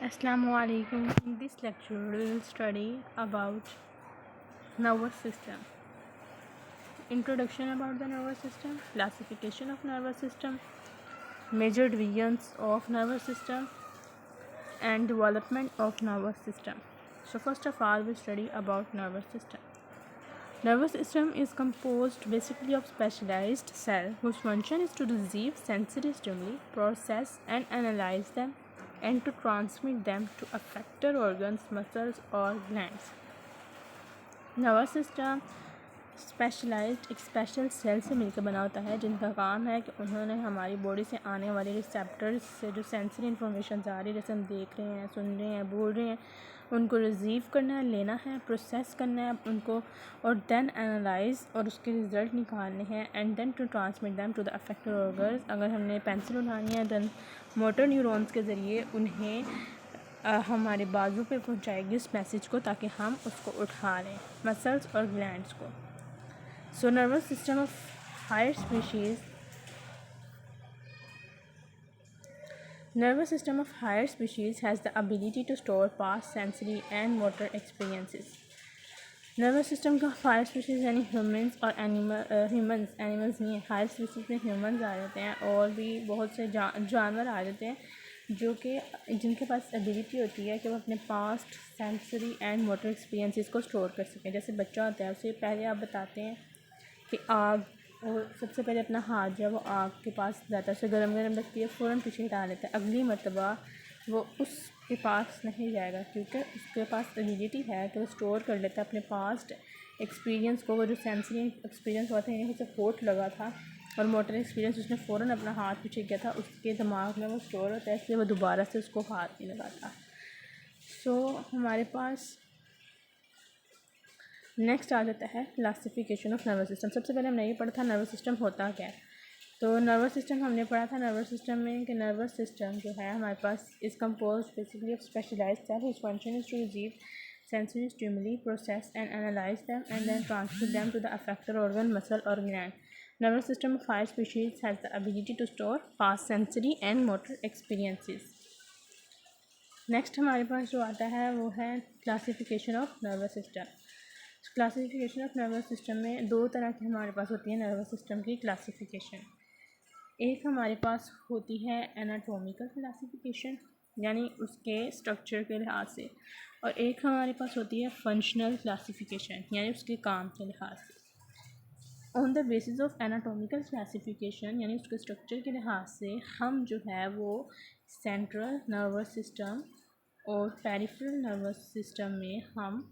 Assalamualaikum. In this lecture, we will study about nervous system. Introduction about the nervous system, classification of nervous system, major divisions of nervous system, and development of nervous system. So first of all, we study about nervous system. Nervous system is composed basically of specialized cells whose function is to receive sensory stimuli, process and analyze them, and to transmit them to effector organs, muscles or glands. Nervous system specialised एक special cell से मिलकर बना होता है जिनका काम है कि उन्होंने हमारी बॉडी से आने वाले रिसेप्टर्स से जो सेंसरी इन्फॉर्मेशन आ रही है, जैसे हम देख रहे हैं, सुन रहे हैं, बोल रहे हैं, उनको रिसीव करना है, लेना है, प्रोसेस करना है उनको, और देन एनालाइज और उसके रिज़ल्ट निकालने हैं, and then to transmit them to the affected organs. अगर हमने पेंसिल उठानी है देन मोटर न्यूरॉन्स के ज़रिए उन्हें हमारे बाजू पे पहुंचाएगी उस मैसेज को, ताकि हम उसको उठा लें, मसल्स और ग्लैंड्स को. So nervous system of higher species Nervous system of higher species has the ability to store past sensory and motor experiences. Nervous system का हायर स्पीशीज़ यानी ह्यूमंस और एनिमल्स नहीं है, हायर स्पीशीज़ में humans आ जाते हैं और भी बहुत से जानवर आ जाते हैं जो कि जिनके पास एबिलिटी होती है कि वो अपने past sensory and motor experiences को स्टोर कर सकें. जैसे बच्चा होता है उसे पहले आप बताते हैं कि आग, और सबसे पहले अपना हाथ जब वो आग के पास ज़्यादा से गर्म लगती है फ़ौरन पीछे हटा लेता है. अगली मरतबा वो उसके पास नहीं जाएगा क्योंकि उसके पास एबिलिटी है कि वो स्टोर कर लेता है अपने पास्ट एक्सपीरियंस को. वो जो सेंसरी एक्सपीरियंस हुआ था यानी उसे होठ लगा था और मोटर एक्सपीरियंस उसने फ़ौरन अपना हाथ पीछे किया था, उसके दिमाग में वो स्टोर होता है, इसलिए वो दोबारा से उसको हाथ नहीं लगाता. सो हमारे पास नेक्स्ट आ जाता है क्लासिफिकेशन ऑफ नर्वस सिस्टम. सबसे पहले हमने ये पढ़ा था नर्वस सिस्टम होता क्या है. तो नर्वस सिस्टम हमने पढ़ा था नर्वस सिस्टम में कि नर्वस सिस्टम जो है हमारे पास is composed basically of specialized cell whose function is to receive sensory stimuli, process and analyze them, and then transmit them to the affected organ, muscle or gland. Nervous system of higher species has the ability to store past sensory and motor experiences. Next हमारे पास जो आता है वो है classification of nervous system. Classification of nervous system में दो तरह की हमारे पास होती है नर्वस सिस्टम की क्लासिफिकेशन. एक हमारे पास होती है एनाटॉमिकल क्लासिफिकेशन यानी उसके स्ट्रक्चर के लिहाज से, और एक हमारे पास होती है फंक्शनल क्लासिफिकेशन यानी उसके काम के लिहाज से. On the basis of anatomical classification यानी उसके स्ट्रक्चर के लिहाज से हम जो है वो सेंट्रल नर्वस सिस्टम और पेरिफेरल नर्वस सिस्टम में हम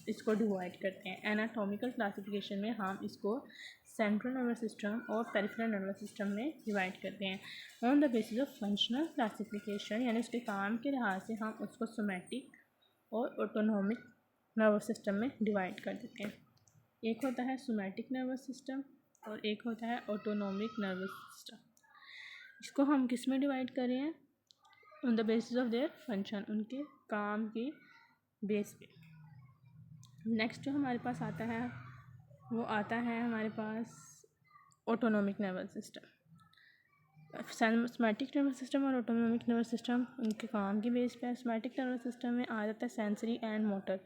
इसको डिवाइड करते हैं. एनाटॉमिकल क्लासिफिकेशन में हम इसको सेंट्रल नर्वस सिस्टम और पेरिफेरल नर्वस सिस्टम में डिवाइड करते हैं. On the basis of functional classification यानी उसके काम के लिहाज से हम उसको सोमैटिक और ऑटोनॉमिक नर्वस सिस्टम में डिवाइड कर देते हैं. एक होता है सोमैटिक नर्वस सिस्टम और एक होता है ऑटोनॉमिक नर्वस सिस्टम. इसको हम किस में डिवाइड कर रहे हैं? On the basis of their function, उनके काम की बेस पे. नेक्स्ट जो हमारे पास आता है वो आता है हमारे पास autonomic nervous system. Somatic nervous system और ऑटोनॉमिक नर्वस सिस्टम उनके काम की बेस पे है. सोमैटिक नर्वस सिस्टम में आ जाता है सेंसरी एंड मोटर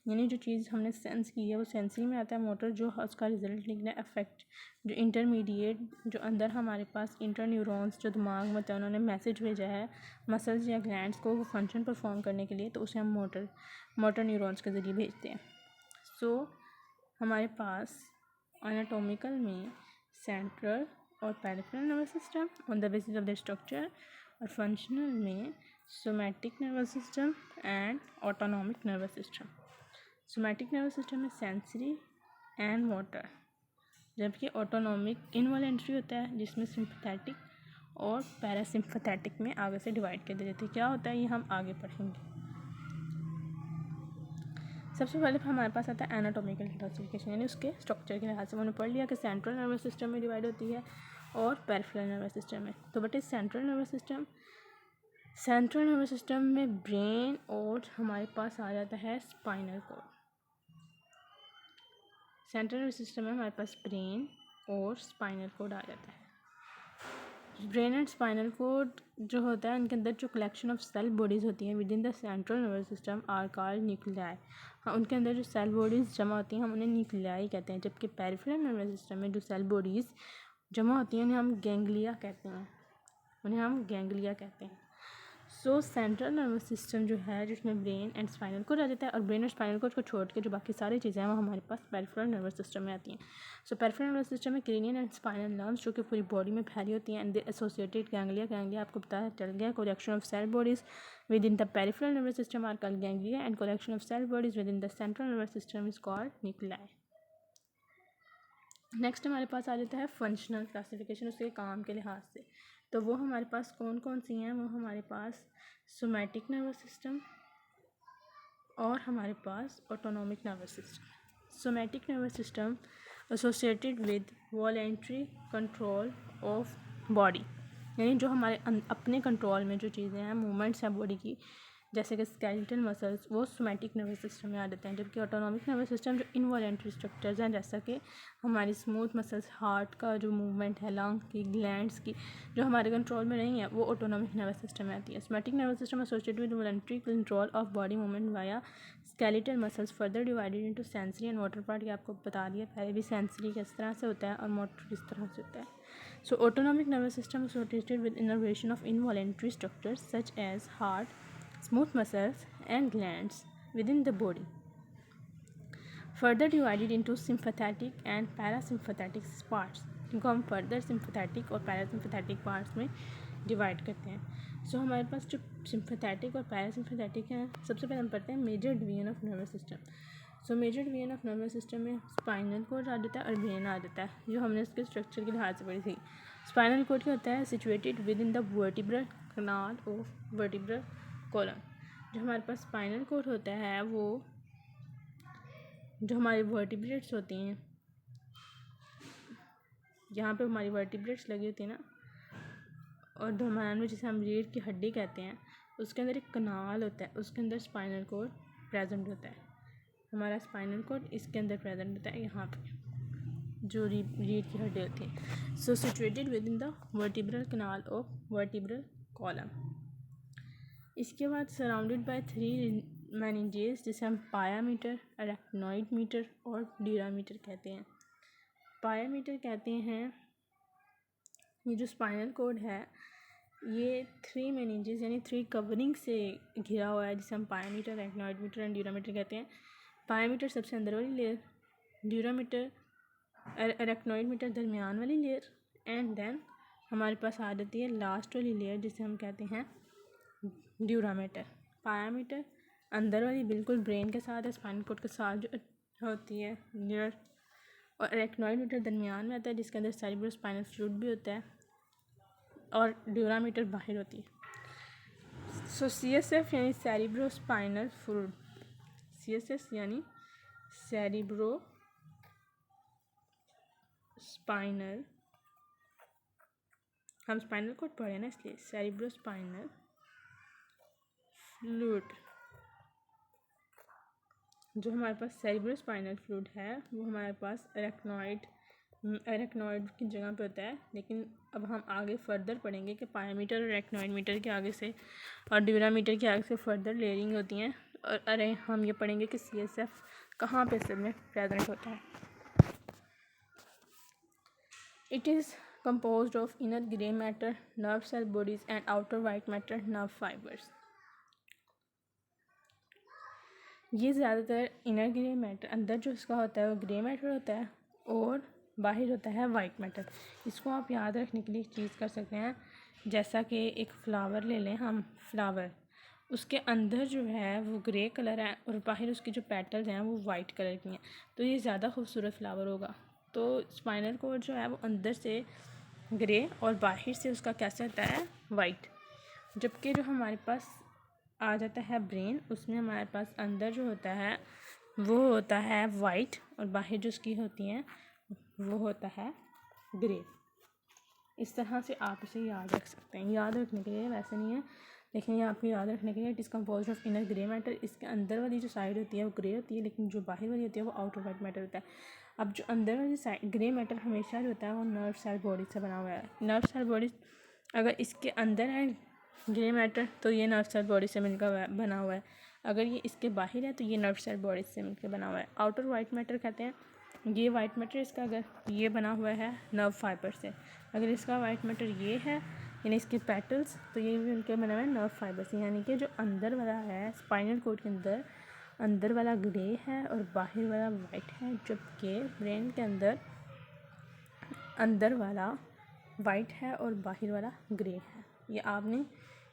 यानी जो चीज़ हमने सेंस की है वो सेंसरी में आता है. मोटर जो उसका रिजल्ट निकला अफेक्ट जो इंटरमीडिएट जो अंदर हमारे पास इंटर न्यूरॉन्स जो दिमाग में होता है उन्होंने मैसेज भेजा है मसल्स या ग्लैंड्स को वो फंक्शन परफॉर्म करने के लिए, तो उसे हम मोटर न्यूरॉन्स के ज़रिए भेजते हैं. सो हमारे पास एनाटॉमिकल में सेंट्रल और peripheral nervous system on the basis of the structure, और फंक्शनल में somatic nervous system and autonomic nervous system. Somatic nervous system में सेंसरी एंड मोटर, जबकि ऑटोनॉमिक इनवॉलेंट्री होता है जिसमें सिंपैथेटिक और पैरासिम्पैथेटिक में आगे से डिवाइड कर देते हैं. क्या होता है ये हम आगे पढ़ेंगे. सबसे पहले हमारे पास आता है एनाटॉमिकल क्लासिफिकेशन यानी उसके स्ट्रक्चर के लिहाज से. मैंने पढ़ लिया कि सेंट्रल नर्वस सिस्टम में डिवाइड होती है और पेरिफेरल नर्वस सिस्टम में. तो बट सेंट्रल नर्वस सिस्टम में ब्रेन और हमारे पास आ जाता है spinal cord. Central nervous system में हमारे पास ब्रेन और स्पाइनल कॉर्ड आ जाता है. ब्रेन एंड स्पाइनल कोड जो होता है उनके अंदर जो कलेक्शन ऑफ सेल बॉडीज़ होती हैं within the central nervous system are called nuclei. हाँ, उनके अंदर जो सेल बॉडीज़ जमा होती हैं हम उन्हें न्यूक्लियाई कहते हैं, जबकि पेरिफेरल नर्वस सिस्टम में जो सेल बॉडीज़ जमा होती हैं उन्हें हम गैंग्लिया कहते हैं। सो सेंट्रल नर्वस सिस्टम जो है जिसमें ब्रेन एंड स्पाइनल कोड आ जाता है, और ब्रेन और स्पाइनल कोड को छोड़ के जो बाकी सारी चीज़ें हैं वो हमारे पास पेरिफेरल नर्वस सिस्टम में आती हैं। सो पेरिफेरल नर्वस सिस्टम में क्रेनियन एंड स्पाइनल नर्व्स जो कि पूरी बॉडी में फैली होती हैं, एंड द एसोसिएटेड गैंग्लिया आपको पता चल गया, collection of cell bodies within the peripheral nervous system are called ganglia and collection of cell bodies within the central nervous system is called nuclei. Next हमारे पास आ जाता है functional classification, उसके काम के लिहाज से। तो वो हमारे पास कौन कौन सी हैं, वो हमारे पास सोमैटिक नर्वस सिस्टम और हमारे पास autonomic nervous system. Somatic nervous system associated with voluntary control of body, यानी जो हमारे अपने कंट्रोल में जो चीज़ें हैं, मूवमेंट्स हैं बॉडी की, जैसे कि स्केलेटल मसल्स, वो सोमैटिक नर्वस सिस्टम में आ जाते हैं। जबकि ऑटोनॉमिक नर्वस सिस्टम जो इनवॉलेंट्री स्ट्रक्चर्स हैं, जैसा कि हमारी स्मूथ मसल्स, हार्ट का जो मूवमेंट है, लंग की, ग्लैंड्स की, जो हमारे कंट्रोल में नहीं है, वो ऑटोनॉमिक नर्वस सिस्टम में आती है। Somatic nervous system associated with voluntary control of body movement via skeletal muscles further divided into sensory and motor part. ये आपको बता दिया पहले भी, सेंसरी किस तरह से होता है और मोटर किस तरह से होता है। So autonomic nervous system associated with innervation of involuntary structures such as heart, smooth muscles and glands within the body, further divided into sympathetic and parasympathetic parts, जिनको हम फर्दर सिंपैथेटिक और पैरासिम्पैथेटिक पार्ट्स में divide करते हैं। सो हमारे पास जो sympathetic और parasympathetic हैं, सबसे पहले हम पढ़ते हैं major division of nervous system. So major division of nervous system में स्पाइनल कोड आ जाता है और ब्रेन आ जाता है, जो हमने इसके स्ट्रक्चर के लिहाज से पढ़ी थी। स्पाइनल कोड क्या होता है, situated within the vertebral canal of vertebral column. जो हमारे पास स्पाइनल कोड होता है, वो जो हमारी वर्टिब्रेट्स होती हैं, जहाँ पे हमारी वर्टिब्रेट्स लगी होती है ना, और धमनियों में जिसे हम रीढ़ की हड्डी कहते हैं, उसके अंदर एक कनाल होता है, उसके अंदर स्पाइनल कोड प्रेजेंट होता है। हमारा स्पाइनल कोड इसके अंदर प्रेजेंट होता है, यहाँ पे जो रीढ़ की हड्डी होती है। So situated within the vertebral canal of vertebral column. इसके बाद सराउंडेड बाय 3 मेनिंजेस, जिसे हम पायामीटर, अरेक्नॉइड मीटर और ड्यूरामीटर कहते हैं। पायामीटर कहते हैं, ये जो स्पाइनल कोड है ये 3 मेनिंजेस यानी 3 कवरिंग से घिरा हुआ है, जिसे हम pia mater, arachnoid mater and dura mater कहते हैं। पायामीटर सबसे अंदर वाली लेयर, ड्यूरामीटर, अरेक्नॉइड मीटर दरमियान वाली लेयर, एंड देन हमारे पास आ जाती है लास्ट वाली लेयर जिसे हम कहते हैं ड्यूरामीटर। पायामीटर अंदर वाली बिल्कुल ब्रेन के साथ है, स्पाइनल कोड के साथ जो होती है लेयर, और अरेक्नॉइड मीटर दरमियान में आता है, जिसके अंदर सेरिब्रो स्पाइनल फ्लूइड भी होता है, और ड्यूरामीटर बाहर होती है। सो CSF यानी सेरिब्रो स्पाइनल फ्लूइड, CSS यानी सेरिब्रो स्पाइनल, हम स्पाइनल कोड पढ़े ना इसलिए सेरिब्रो स्पाइनल फ्लूइड। जो हमारे पास सेरिब्रो स्पाइनल फ्लूइड है वो हमारे पास अरेक्नॉइड की जगह पे होता है, लेकिन अब हम आगे फर्दर पढ़ेंगे कि पायामीटर और अरेक्नॉइड मीटर के आगे से और ड्यूरामीटर के आगे से फर्दर लेयरिंग होती हैं, और हम ये पढ़ेंगे कि CSF कहाँ पे सब में प्रेजेंट होता है। It is composed of inner grey matter nerve cell bodies and outer white matter nerve fibers। ये ज़्यादातर इनर ग्रे मैटर, अंदर जो इसका होता है वो ग्रे मैटर होता है और बाहर होता है वाइट मैटर। इसको आप याद रखने के लिए एक चीज़ कर सकते हैं, जैसा कि एक फ्लावर ले लें हम, फ्लावर उसके अंदर जो है वो ग्रे कलर है और बाहर उसकी जो पेटल्स हैं वो वाइट कलर की हैं, तो ये ज़्यादा खूबसूरत फ्लावर होगा। तो स्पाइनल कोड जो है वो अंदर से ग्रे और बाहर से उसका कैसा होता है, वाइट। जबकि जो हमारे पास आ जाता है ब्रेन, उसमें हमारे पास अंदर जो होता है वो होता है वाइट और बाहर जो उसकी होती हैं वो होता है ग्रे। इस तरह से आप इसे याद रख सकते हैं। याद रखने के लिए वैसे नहीं है, लेकिन ये आपको याद रखने के लिए it is composed of inner grey matter. इसके अंदर वाली जो साइड होती है वो ग्रे होती है, लेकिन जो बाहर वाली होती है वो आउटर वाइट मैटर होता है। अब जो अंदर वाली साइड ग्रे मैटर हमेशा जो होता है वो नर्व सेल बॉडी से बना हुआ है। नर्व सेल बॉडी अगर इसके अंदर है ग्रे मैटर तो ये नर्व सेल बॉडी से मिलकर बना हुआ है। अगर ये इसके बाहर है तो ये नर्व सेल बॉडी से मिलकर बना हुआ है। आउटर वाइट मैटर कहते हैं ये वाइट मैटर इसका, अगर ये बना हुआ है नर्व फाइबर से। अगर इसका वाइट मैटर ये है यानी इसके पेटल्स, तो ये भी उनके बना हुआ है नर्व फाइबर से। यानी कि जो अंदर वाला है स्पाइनल कोड के अंदर वाला ग्रे है और बाहर वाला वाइट है, जबकि ब्रेन के अंदर वाला वाइट है और बाहर वाला ग्रे है। ये आपने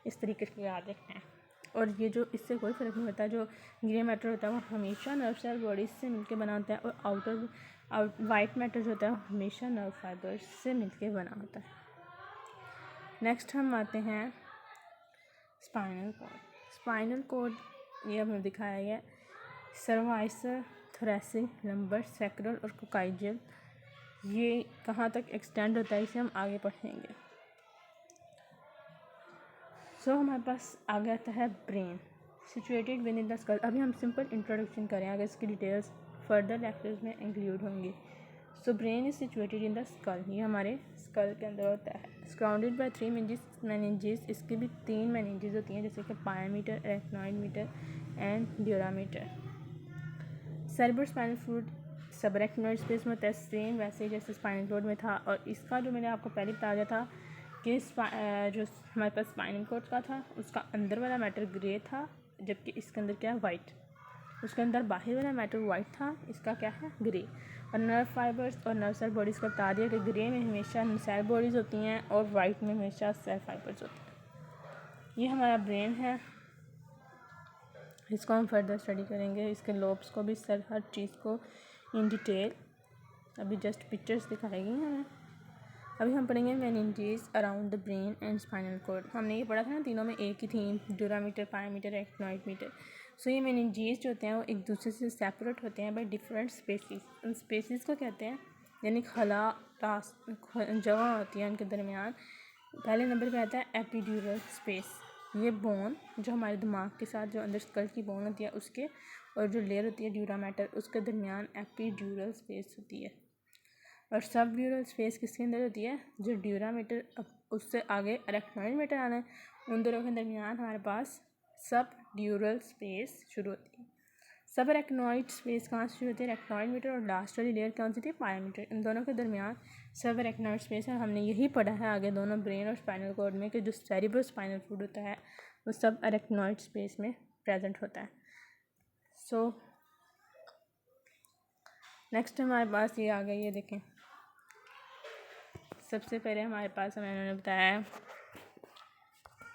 इस तरीके से याद रखना है। और ये जो इससे कोई फ़र्क नहीं पड़ता, जो ग्रे मैटर होता है वो हमेशा नर्व सेल बॉडी से मिलके बना होता है, और वाइट मैटर जो होता है वो हमेशा नर्व फाइबर से मिलके बना होता है। नेक्स्ट हम आते हैं स्पाइनल कोड। स्पाइनल कोड ये हमें दिखाया गया सर्वाइसर, थोरैसिक, लंबर, सैक्रल और कोकाइजियल। ये कहाँ तक एक्सटेंड होता है इसे हम आगे पढ़ेंगे। सो हमारे पास आगे आता है brain, situated within the skull. अभी हम सिंपल इंट्रोडक्शन करें, आगे इसकी डिटेल्स फर्दर लेक्चर्स में इंक्लूड होंगी। So brain is situated in the skull, ये हमारे स्कल के अंदर होता है। सराउंडेड बाय 3 मेनिंजेस, इसकी भी 3 मेनिंजेस होती हैं, जैसे कि pia mater, arachnoid mater and dura mater. Cerebrospinal fluid subarachnoid space में होता है, सेम वैसे जैसे स्पाइनल कोड में था। और इसका जो मैंने आपको पहले बताया था कि जो हमारे पास स्पाइनल कोड का था उसका अंदर वाला मैटर ग्रे था, जबकि इसके अंदर क्या है वाइट। उसके अंदर बाहर वाला मैटर वाइट था, इसका क्या है ग्रे। और नर्व फाइबर्स और नर्व सेल बॉडीज़ का बता दिया कि ग्रे में हमेशा सेल बॉडीज़ होती हैं और वाइट में हमेशा सेल फाइबर्स होती हैं। ये हमारा ब्रेन है, इसको हम फर्दर स्टडी करेंगे, इसके लोब्स को भी, सर हर चीज़ को इन डिटेल। अभी जस्ट पिक्चर्स दिखाएगी हमें। अभी हम पढ़ेंगे meninges around the brain and spinal cord. हमने ये पढ़ा था ना, तीनों में एक ही थी, ड्यूरामीटर, पायामीटर, अरेक्नॉइड मीटर। सो ये मेनिंजेस जो होते हैं वो एक दूसरे से सेपरेट होते हैं बाय डिफरेंट स्पेसीज। उन स्पेसीज को कहते हैं यानी खला जगह होती है उनके दरमियान। पहले नंबर पे आता है एपिड्यूरल स्पेस, ये बोन जो हमारे दिमाग के साथ जो अंदर स्कल की बोन होती है उसके और जो लेयर होती है ड्यूरा मैटर उसके दरमियान एपिड्यूरल स्पेस होती है। और सब ड्यूरल स्पेस किसके अंदर होती है, जो ड्यूरा मीटर, अब उससे आगे अरेक्नॉइड मीटर आना है, उन दोनों के दरमियान हमारे पास सब ड्यूरल स्पेस शुरू होती है। सब अरेक्नॉइड स्पेस कहाँ से शुरू होती है, अरेक्नॉइड मीटर, और लास्ट वाली लेयर कौन सी थी, पायामीटर। इन दोनों के दरमियान सब अरेक्नॉइड स्पेस है। हमने यही पढ़ा है आगे दोनों ब्रेन और स्पाइनल कोड में कि जो सेरेब्रो स्पाइनल फ्लूइड होता है वो सब अरेक्नॉइड स्पेस में प्रेजेंट होता है। सो नेक्स्ट हमारे पास ये आ गई, ये देखें। सबसे पहले हमारे पास हमें उन्होंने बताया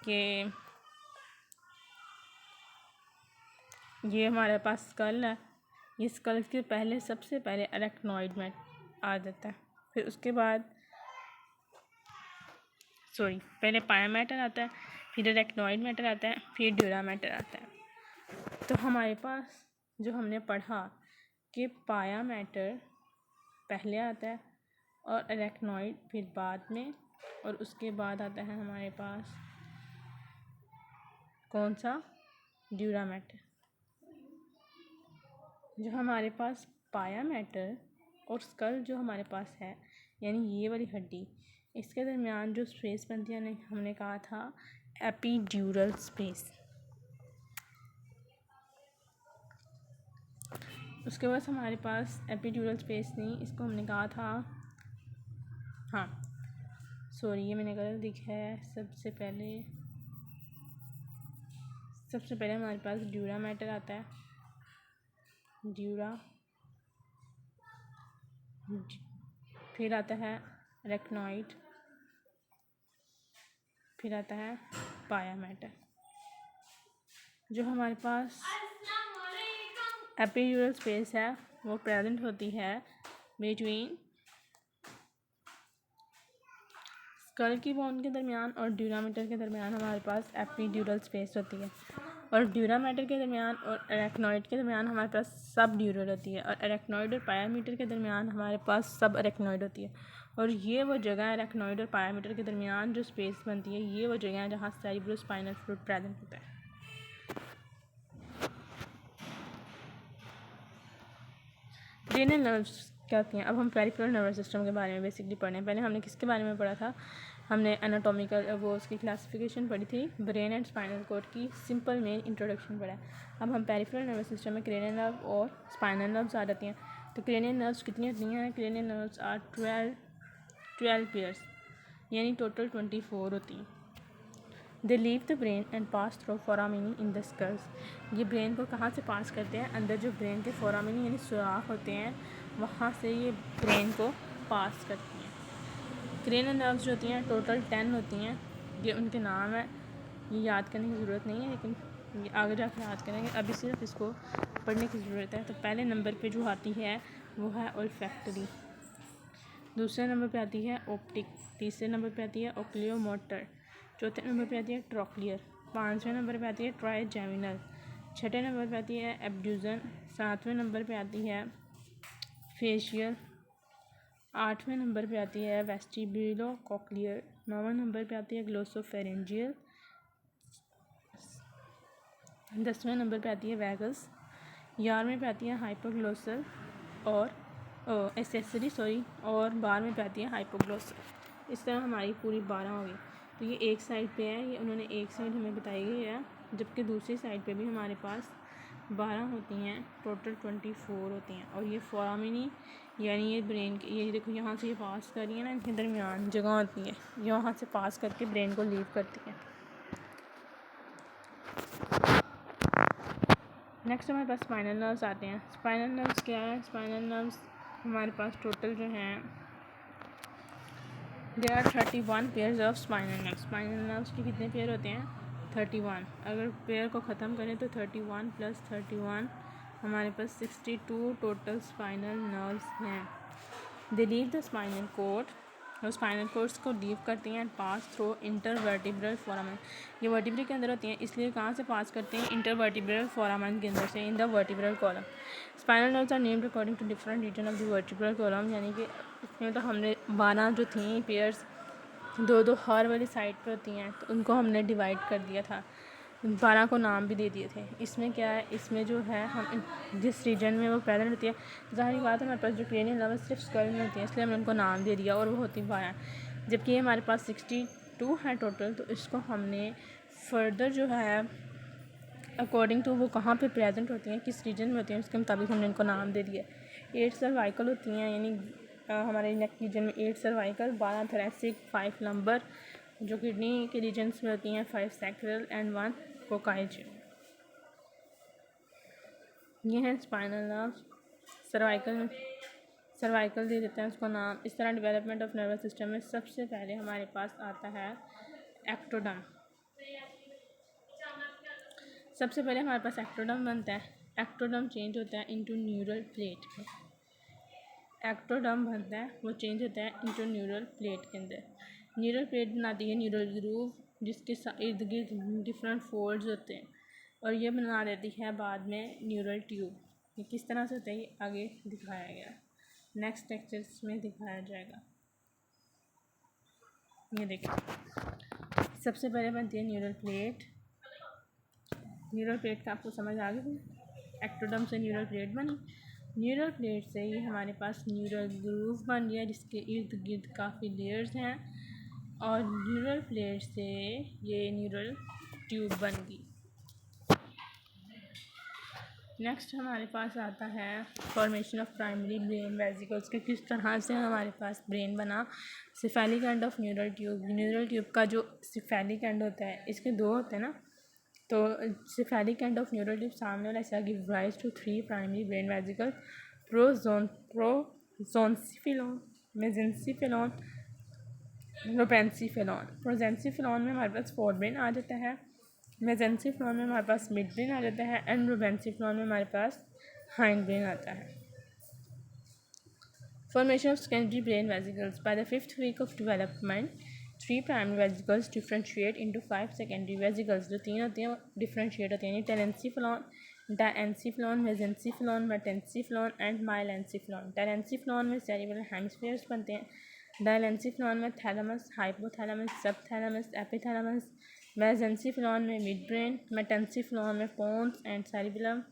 कि ये हमारे पास स्कल है, ये स्कल के पहले सबसे पहले अरेक्नॉइड में आ जाता है, फिर उसके बाद पहले पाया मैटर आता है, फिर अरेक्नॉइड मैटर आता है, फिर ड्यूरा मैटर आता है। तो हमारे पास जो हमने पढ़ा कि पाया मैटर पहले आता है और अरेक्नॉइड फिर बाद में, और उसके बाद आता है हमारे पास कौन सा, ड्यूरा मैटर। जो हमारे पास पाया मैटर और स्कल जो हमारे पास है यानी ये वाली हड्डी, इसके दरमियान जो स्पेस बनती है हमने कहा था एपिड्यूरल स्पेस। उसके बाद हमारे पास एपिड्यूरल स्पेस नहीं, इसको हमने कहा था, हाँ सॉरी ये मैंने गलत लिखा है। सबसे पहले हमारे पास ड्यूरा मैटर आता है, फिर आता है अरेक्नॉइड, फिर आता है पाया मैटर। जो हमारे पास एपिड्यूरल स्पेस है वो प्रेजेंट होती है बिटवीन स्कल की बोन के दरमियान और ड्यूरा मैटर के दरमियान हमारे पास एपिड्यूरल स्पेस होती है। और ड्यूरा मैटर के दरमियान और अरेक्नॉइड के दरमियान हमारे पास सब ड्यूरल होती है। और अरेक्नॉइड और पायामीटर के दरमियान हमारे पास सब अरेक्नॉइड होती है। और ये वो जगह है अरेक्नॉइड और पायामीटर के दरमियान जो स्पेस बनती है, ये वो जगह है जहाँ सेरेब्रो स्पाइनल फ्लूइड प्रेजेंट होता है। क्रेनियल नर्व्स क्या होती हैं। अब हम पेरिफेरल नर्वस सिस्टम के बारे में बेसिकली पढ़ने हैं। पहले हमने किसके बारे में पढ़ा था, हमने एनाटॉमिकल वो उसकी क्लासिफिकेशन पढ़ी थी, ब्रेन एंड स्पाइनल कॉर्ड की सिंपल मेन इंट्रोडक्शन पढ़ा है। अब हम पेरिफेरल नर्वस सिस्टम में क्रेनियल नर्व और स्पाइनल नर्व्स आ जाती हैं। तो क्रेनियल नर्व्स कितनी होती हैं? क्रेनियल नर्व्स आर 12 पेयर्स, यानी टोटल 24 होती हैं। They leave the brain and pass through foramina in the skulls. ये ब्रेन को कहाँ से पास करते हैं? अंदर जो ब्रेन के फोरामिनी यानी सुराख होते हैं, वहाँ से ये ब्रेन को पास करती हैं। क्रेनियल नर्व्स जो होती हैं टोटल 10 होती हैं। ये उनके नाम है, ये याद करने की ज़रूरत नहीं है, लेकिन ये आगे जाकर याद करेंगे, अभी सिर्फ इसको पढ़ने की ज़रूरत है। तो पहले नंबर पे जो आती है वो है ओल्फैक्टरी, दूसरे नंबर पे आती है ऑप्टिक, तीसरे नंबर पे आती है ओक्लियोमोटर, चौथे नंबर पे आती है ट्रोक्लियर, पाँचवें नंबर पे आती है ट्राइजेमिनल, छठे नंबर पे आती है एब्ड्यूजन, सातवें नंबर पे आती है फेशियल, आठवें नंबर पे आती है वेस्टिब्यूलो कॉक्लियर, नौवें नंबर पे आती है ग्लोसोफेरेंजियल, 10वें नंबर पे आती है वैगस, 11वें पे आती है हाइपोग्लोसल और एसेसरी और 12वें पे आती है हाइपोग्लोसल। इस तरह हमारी पूरी 12 हो गई। तो ये एक साइड पे है, ये उन्होंने एक साइड हमें बताई गई है, जबकि दूसरी साइड पे भी हमारे पास 12 होती हैं, टोटल 24 होती हैं। और ये फोरामिनी यानी ये ब्रेन के, ये देखो यहाँ से ये पास कर रही है ना, इनके दरमियान जगह होती है, यहाँ से पास करके ब्रेन को लीव करती है। नेक्स्ट हमारे पास स्पाइनल नर्व्स आते हैं। स्पाइनल नर्व्स क्या है? स्पाइनल नर्व्स हमारे पास टोटल जो हैं there are 31 pairs of spinal nerves. Spinal nerves के कितने पेयर होते हैं? 31। अगर पेयर को ख़त्म करें तो 31 + 31 हमारे पास 62 टोटल स्पाइनल नर्व्स हैं। They leave the spinal cord, और स्पाइनल कॉर्ड्स को लीव करती हैं एंड पास थ्रू इंटरवर्टिब्रल फोरामन। ये वर्टिब्रे के अंदर होती हैं, इसलिए कहाँ से पास करते हैं? इंटरवर्टिब्रल फोरामन के अंदर से, in the vertebral column. Spinal nerves are named according to different region of the vertebral column, यानी कि इसमें तो हमने 12 जो थी पेयर्स, दो दो हर वाली साइड पे होती हैं, तो उनको हमने डिवाइड कर दिया था, 12 को नाम भी दे दिए थे। इसमें क्या है? इसमें जो है हम जिस रीजन में वो प्रेजेंट होती है, ज़ाहिर बात है हमारे पास जो क्रेनियल नर्व्स सिर्फ स्कल में होती है, इसलिए हमने उनको नाम दे दिया और वो होती 12, जबकि ये हमारे पास 62 है टोटल। तो इसको हमने फर्दर जो है अकॉर्डिंग टू वो कहाँ पे प्रेजेंट होती हैं, किस रीजन में होती हैं, उसके मुताबिक हमने इनको नाम दे दिया। 8 सर्वाइकल होती हैं, यानी हमारे नेक रीजन में 8 सर्वाइकल, 12 थोरेसिक, 5 लंबर जो किडनी के रीजन्स में होती हैं, 5 सैक्रल एंड 1 कोकाइज। ये है स्पाइनल नर्व्स। सर्वाइकल दे देते हैं उसको नाम। इस तरह डेवलपमेंट ऑफ नर्वस सिस्टम में सबसे पहले हमारे पास आता है एक्टोडर्म। सबसे पहले हमारे पास एक्टोडर्म बनता है। एक्टोडर्म चेंज होता है इनटू न्यूरल प्लेट में। एक्टोडर्म बनता है, वो चेंज होता है इनटू न्यूरल प्लेट के अंदर। न्यूरल प्लेट बनाती है न्यूरल ग्रूव, जिसके इर्द गिर्द डिफरेंट फोल्ड्स होते हैं, और ये बना देती है बाद में न्यूरल ट्यूब। ये किस तरह से होता है ये आगे दिखाया गया, नेक्स्ट लेक्चर्स में दिखाया जाएगा। ये देखिए, सबसे पहले बनती है न्यूरल प्लेट। न्यूरल प्लेट का आपको समझ आ गई? एक्टोडर्म से न्यूरल प्लेट बनी। न्यूरल प्लेट से ही हमारे पास न्यूरल ग्रूव बन गया, जिसके इर्द गिर्द काफ़ी लेयर्स हैं, और न्यूरल प्लेट से ये न्यूरल ट्यूब बन गई। नेक्स्ट हमारे पास आता है formation of primary brain vesicles के, किस तरह से हमारे पास ब्रेन बना। Cephalic end of neural tube. Neural tube का जो सिफेलिक एंड होता है, इसके दो होते हैं ना, तो cephalic end of neural tube सामने वाला ऐसा give rise to 3 primary brain vesicle, prosencephalon, mesencephalon, rhombencephalon. Prosencephalon में हमारे पास फोर ब्रेन आ जाता है, मेसेंसिफिलोन में हमारे पास मिड ब्रेन आ जाता है, एंड रोपेंसिफिलोन में हमारे पास हाइंड ब्रेन आता है। Formation of secondary brain vesicles. By the 5th week of development, 3 primary vesicles differentiate into 5 secondary vesicles. जो 3 होती हैं वो differentiate होती हैं, यानी telencephalon, diencephalon, mesencephalon, metencephalon and myelencephalon. telencephalon में cerebral hemispheres बनते हैं, diencephalon में thalamus, hypothalamus, subthalamus, epithalamus, mesencephalon में midbrain, metencephalon में pons and cerebellum,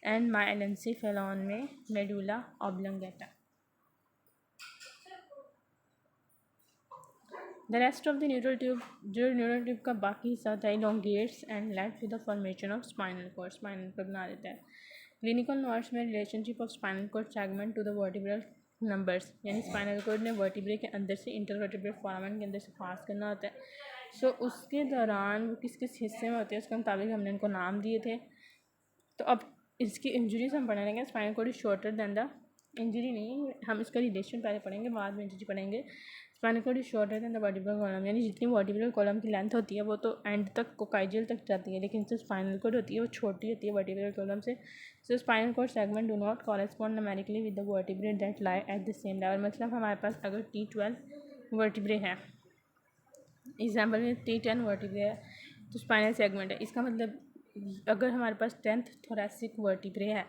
and myelencephalon में medulla oblongata. The rest of the neural tube, जो न्यूरल ट्यूब का बाकी हिस्सा होता है, elongates and led to the formation of spinal cord, spinal cord बना देता है। क्लिनिकल नॉट्स में relationship of spinal cord segment to the vertebral numbers, यानी स्पाइनल कॉर्ड ने वर्टिब्रे के अंदर से इंटरवर्टिब्रल फोरामेन के अंदर से पास करना होता है। सो उसके दौरान वो किस किस हिस्से में होते हैं उसके मुताबिक हमने इनको नाम दिए थे। तो अब इसकी इंजरीज हम पढ़ लेंगे। Spinal cord is shorter than the, injury नहीं, हम इसका रिलेशन पहले पढ़ेंगे, बाद में इंजरी पढ़ेंगे। Spinal cord is shorter than the vertebral column, यानी जितनी वर्टिब्रल कॉलम की लेंथ होती है वो तो एंड तक कोकाइजियल तक जाती है, लेकिन जो स्पाइनल कॉर्ड होती है वो छोटी होती है वर्टिब्रल कॉलम से। So spinal cord segment do not correspond numerically with the vertebrae that lie at the same level. मतलब हमारे पास अगर T12 वर्टिब्रे है, एग्जाम्पल में T10 वर्टिब्रे है, तो स्पाइनल सेगमेंट है। इसका मतलब अगर हमारे पास 10th थोरेसिक वर्टिब्रे है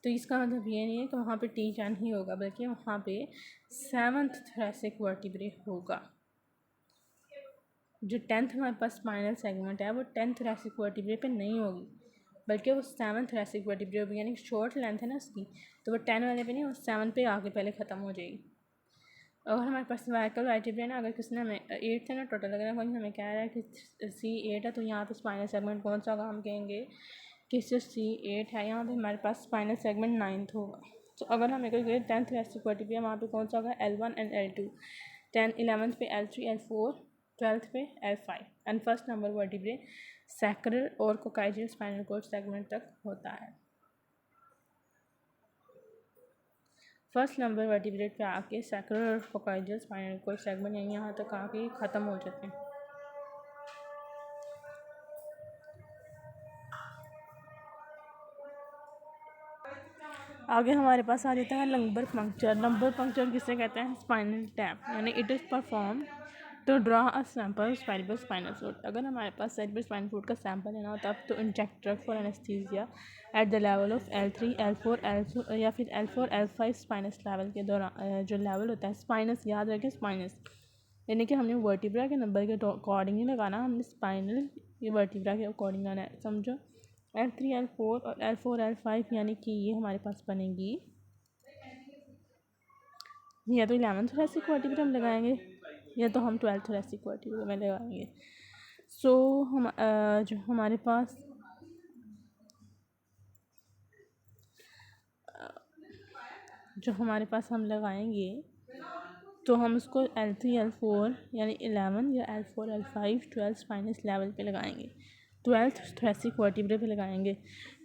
तो इसका मतलब ये नहीं है कि वहाँ पे T10 ही होगा, बल्कि वहाँ पे 7th थोरेसिक वर्टिब्रे होगा। जो 10th हमारे पास स्पाइनल सेगमेंट है वो 10th थोरेसिक वर्टिब्रे पे नहीं होगी, बल्कि वो 7th थोरेसिक वर्टिब्रे होगी, यानी शॉर्ट लेंथ है ना उसकी, तो वो 10 वाले पे नहीं, वो 7 पे आगे पहले ख़त्म हो जाएगी। और हमारे पास सर्वाइकल वर्टिब्रे ना, अगर किसने हमें 8 है ना टोटल, अगर कोई हमें कह रहा है कि C8 है, तो यहाँ पे स्पाइनल सेगमेंट कौन सा होगा, हम कहेंगे कि सिर्फ C8 है, यहाँ पे हमारे पास स्पाइनल सेगमेंट 9th होगा। तो अगर हमें कोई 10th थोरेसिक वर्टिब्रे वहाँ पे कौन सा होगा, L1 एंड L2, 11th पे L3 L4, 12th पे L5 and first number vertebrae sacral और कोकाइजियल स्पाइनल कॉर्ड सेगमेंट तक होता है। फर्स्ट नंबर वर्टिब्रेट पे आके सैक्रल और कोकाइजियल स्पाइनल कॉर्ड सेगमेंट यानी यहाँ तक आके ख़त्म हो जाते हैं। आगे हमारे पास आ जाता है लंबर पंक्चर। लंबर पंक्चर किसे कहते हैं, स्पाइनल टैप, यानी इट इज़ परफॉर्म तो draw a sample cerebral spinal fluid. अगर हमारे पास सेरेब्रल स्पाइनल फ्लूइड का सैंपल लेना होता है तो inject drug for anaesthesia eight the level of L3 L4 L2 या फिर L4 L5 स्पाइनस लेवल के दौरान, जो लेवल होता है स्पाइनस, याद रखें स्पाइनस, यानी कि हमने वर्टिब्रा के नंबर के अकॉर्डिंग ही लगाना, हमने स्पाइनल ये वर्टिब्रा के अकॉर्डिंग लगाना है, समझो। L3 L4 और L4 L5 यानी कि ये हमारे पास बनेगी, या तो 11th थोरेसिक वर्टिब्रा हम लगाएंगे या तो हम 12th थोरेसिक वर्टिब्रा में लगाएंगे। सो हम जो हमारे पास हम लगाएंगे तो हम इसको L3 L4 यानी 11 या L4 L5 12 स्पाइनस लेवल पे लगाएंगे, 12th थोरेसिक वर्टिब्रे पे लगाएंगे।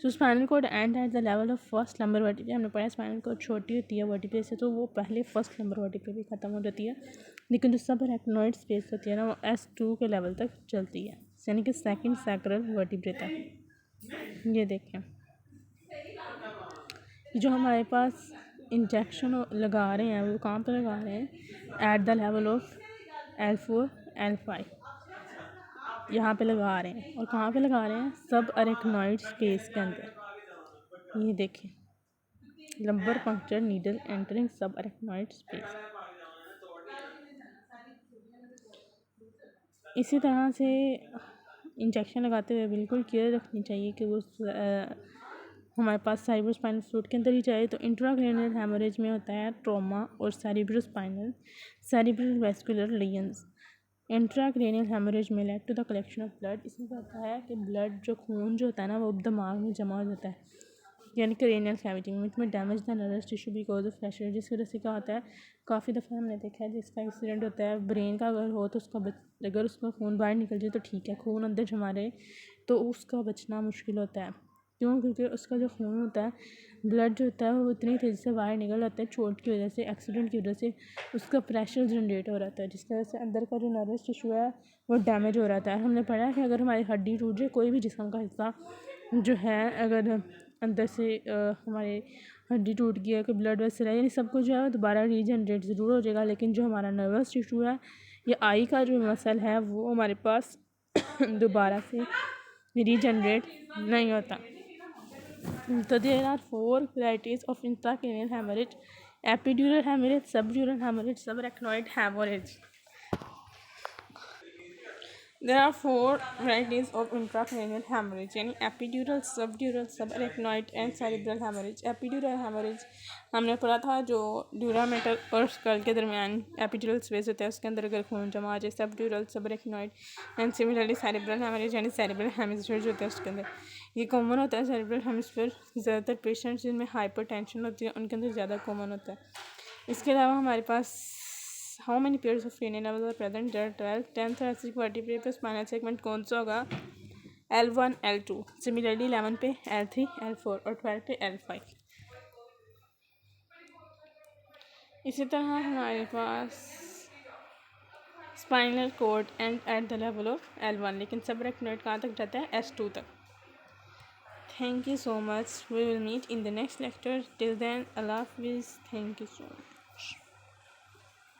So spinal cord end at the level of first number vertebrae, हमने पढ़ा स्पाइनल कॉर्ड छोटी होती है वर्टिब्रे से तो वो पहले फर्स्ट नंबर वर्टिब्रे पे ख़त्म हो जाती है, लेकिन जो सब अरेक्नॉइड स्पेस होती है ना वो S2 के लेवल तक चलती है, यानी कि सेकंड सैक्रल वर्टिब्रे तक। ये देखें जो हमारे पास इंजेक्शन लगा रहे हैं वो कहाँ पे लगा रहे हैं, eight the level of L4 L5 यहाँ पे लगा रहे हैं, और कहाँ पे लगा रहे हैं, सब अरेक्नॉइड स्पेस के अंदर। ये देखें लंबर पंक्चर नीडल एंटरिंग सब अरेक्नॉइड स्पेस। इसी तरह से इंजेक्शन लगाते हुए बिल्कुल केयर रखनी चाहिए कि वो हमारे पास सेरेब्रोस्पाइनल फ्लूइड के अंदर ही जाए। तो इंट्राक्रैनियल हेमोरेज में होता है ट्रॉमा और cerebral vascular lesions. Intracranial haemorrhage में led to the collection of blood, इसमें क्या होता है कि ब्लड जो खून जो होता है ना वो दिमाग में जमा हो जाता है, यानी क्रेनियल कैविटी में, इसमें damage the nervous tissue because of pressure, जिसकी वजह से क्या होता है, काफ़ी दफ़ा हमने देखा है जिसका एक्सीडेंट होता है ब्रेन का अगर हो तो अगर उसका खून बाहर निकल जाए तो ठीक है, खून अंदर जमा रहे तो उसका बचना मुश्किल होता है। क्यों, क्योंकि उसका जो खून होता है, ब्लड जो होता है वो इतनी तेज़ी से बाहर निकल जाता है चोट की वजह से, एक्सीडेंट की वजह से उसका प्रेशर जनरेट हो रहता है, जिसकी वजह से अंदर का जो नर्वस टिश्यू है वो डैमेज हो रहता है। हमने पढ़ा है कि अगर हमारी हड्डी टूट जाए, कोई भी जिस्म का हिस्सा जो है, अगर अंदर से हमारी हड्डी टूट गई है, कोई ब्लड वेसल है, यानी सब कुछ जो है दोबारा रीजनरेट ज़रूर हो जाएगा, लेकिन जो हमारा नर्वस टिश्यू है या आई का जो मसल है वो हमारे पास दोबारा से रीजनरेट नहीं होता। तो there are 4 varieties of intracranial haemorrhage: epidural haemorrhage, subdural haemorrhage, subarachnoid haemorrhage. There are 4 varieties of intracranial hemorrhage यानी epidural, subdural, subarachnoid and cerebral haemorrhage. Epidural haemorrhage हमने पढ़ा था जो ड्यूरामेटल और स्कल के दरमियान एपिड्यूरल स्पेस होता है, उसके अंदर अगर खून जमा आ जाए। Subdural, subarachnoid and similarly cerebral haemorrhage यानी सेरिब्रल हेमिस्फीयर जो होता है उसके अंदर ये कॉमन होता है। सेरिब्रल हेमिस्फीयर ज़्यादातर पेशेंट्स जिनमें हाइपरटेंशन होती है उनके अंदर ज़्यादा कॉमन होता है। इसके अलावा हमारे पास how many pairs of cranial nerves are present? there are 12। 10 thoracic vertebrae पे स्पाइनल सेगमेंट कौन सा होगा? L1 L2। सिमिलरली 11 पे L3 L4 और 12 पे L5। इसी तरह हमारे पास spinal cord and at the level of L1, लेकिन सबरेक्नोइड कहाँ तक जाता है? S2 तक। Thank you so much. We will meet in the next lecture. Till then, Allah Hafiz. Thank you so much.